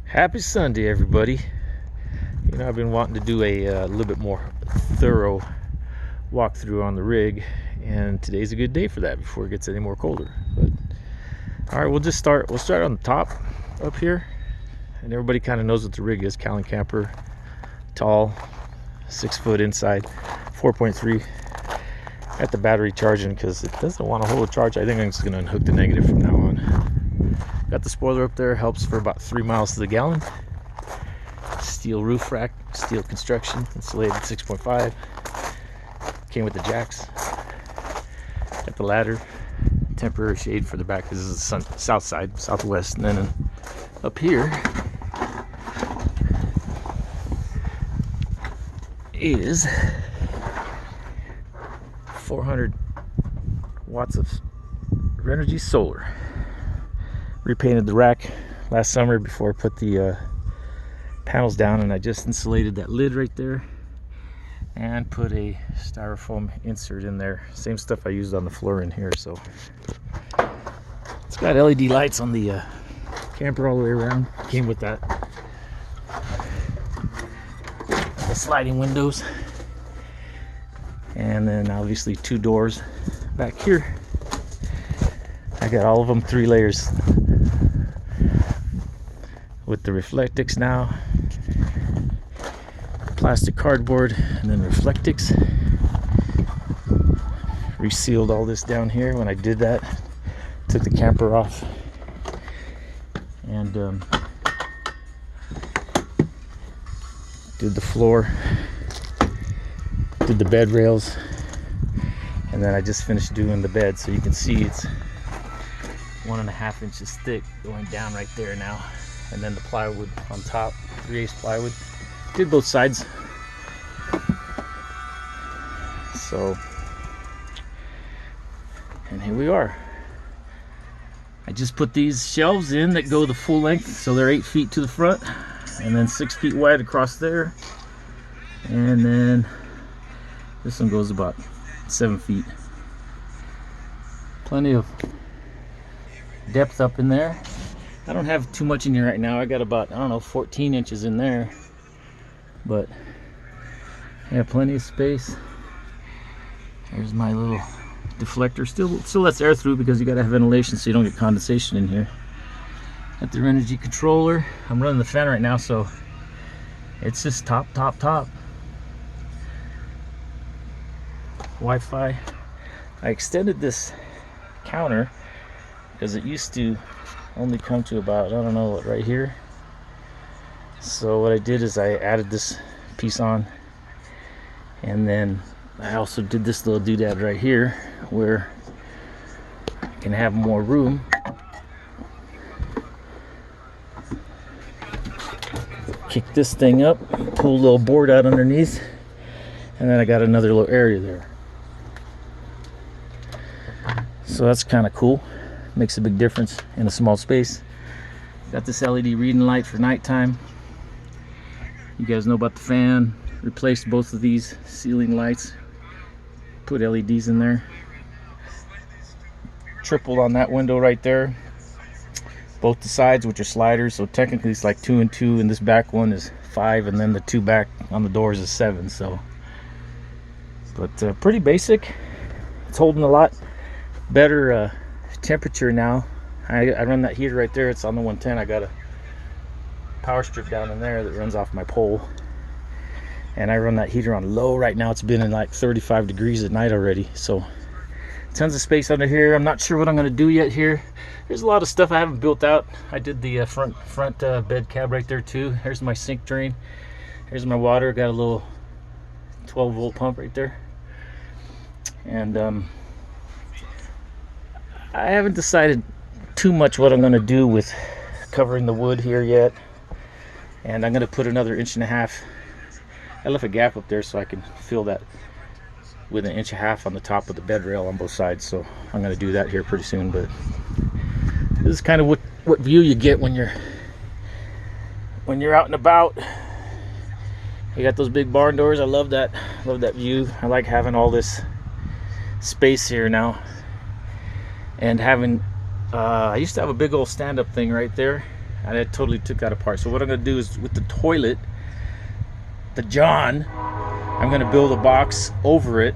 Happy Sunday, everybody. You know, I've been wanting to do a little bit more thorough walkthrough on the rig, and today's a good day for that before it gets any more colder. But all right, we'll start on the top up here, and everybody kind of knows what the rig is. Callen camper, tall, 6 foot inside, 4.3. Got the battery charging because it doesn't want to hold a charge. I think I'm just going to unhook the negative from now on. Got the spoiler up there, helps for about 3 miles to the gallon. Steel roof rack, steel construction, insulated 6.5. Came with the jacks. Got the ladder, temporary shade for the back. This is the south side, southwest. And then up here is 400 watts of Energy solar. Repainted the rack last summer before I put the panels down, and I just insulated that lid right there and put a styrofoam insert in there. Same stuff I used on the floor in here. So it's got LED lights on the camper all the way around. Came with that. The sliding windows, and then obviously 2 doors back here. I got all of them 3 layers with the Reflectix now, plastic cardboard, and then Reflectix. Resealed all this down here when I did that. Took the camper off and did the floor, did the bed rails, and then I just finished doing the bed. So you can see it's 1.5 inches thick going down right there now. And then the plywood on top, 3/8 plywood. Did both sides. So, and here we are. I just put these shelves in that go the full length, so they're 8 feet to the front, and then 6 feet wide across there. And then this one goes about 7 feet. Plenty of depth up in there. I don't have too much in here right now. I got about, I don't know, 14 inches in there, but yeah, plenty of space. There's my little deflector. Still lets air through because you got to have ventilation so you don't get condensation in here. Got the energy controller. I'm running the fan right now, so it's just top. Wi-Fi. I extended this counter because it used to only come to about, I don't know what, right here. So what I did is I added this piece on, and then I also did this little doodad right here where I can have more room. Kick this thing up, pull a little board out underneath, and then I got another little area there. So that's kind of cool. Makes a big difference in a small space. Got this LED reading light for nighttime. You guys know about the fan. Replaced both of these ceiling lights. Put LEDs in there. Tripled on that window right there. Both the sides, which are sliders, so technically it's like 2 and 2, and this back one is 5, and then the 2 back on the doors is 7. So, but pretty basic. It's holding a lot better temperature now. I run that heater right there. It's on the 110. I got a power strip down in there that runs off my pole, and I run that heater on low right now. It's been in like 35 degrees at night already, so tons of space under here. I'm not sure what I'm going to do yet here. There's a lot of stuff I haven't built out. I did the front bed cab right there too. Here's my sink drain. Here's my water. Got a little 12-volt pump right there, and I haven't decided too much what I'm going to do with covering the wood here yet. And I'm going to put another 1.5 inches. I left a gap up there so I can fill that with 1.5 inches on the top of the bed rail on both sides. So I'm going to do that here pretty soon. But this is kind of what view you get when you're out and about. You got those big barn doors. I love that view. I like having all this space here now. And having I used to have a big old stand-up thing right there. and I totally took that apart. So what I'm going to do is with the toilet, the John, I'm going to build a box over it,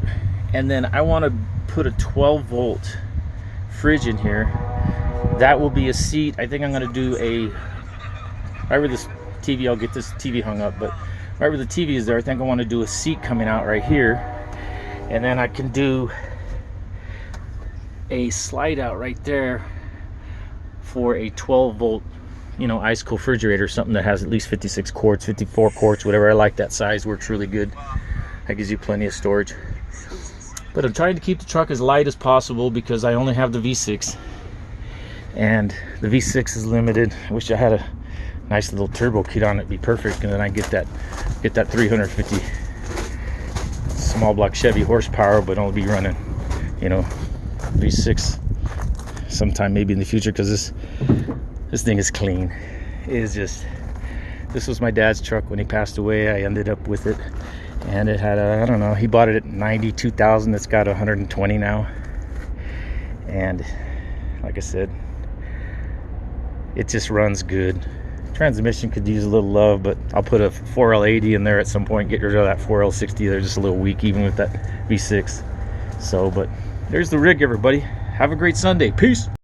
and then I want to put a 12-volt fridge in here. That will be a seat. I think I'm going to do a, right where this TV, I'll get this TV hung up, but right where the TV is there, I think I want to do a seat coming out right here, and then I can do a slide out right there for a 12-volt, you know, ice cold refrigerator, something that has at least 56 quarts, 54 quarts, whatever. I like that size, works really good. That gives you plenty of storage. But I'm trying to keep the truck as light as possible because I only have the V6, and the V6 is limited. I wish I had a nice little turbo kit on it, be perfect, and then I get that 350 small block Chevy horsepower, but only be running, you know, V6 sometime maybe in the future, because this thing is clean. It is just, this was my dad's truck when he passed away. I ended up with it, and it had a, I don't know, he bought it at 92,000. It's got 120 now, and like I said, it just runs good. Transmission could use a little love, but I'll put a 4L80 in there at some point, get rid of that 4L60. They're just a little weak even with that V6. So, but there's the rig, everybody. Have a great Sunday. Peace.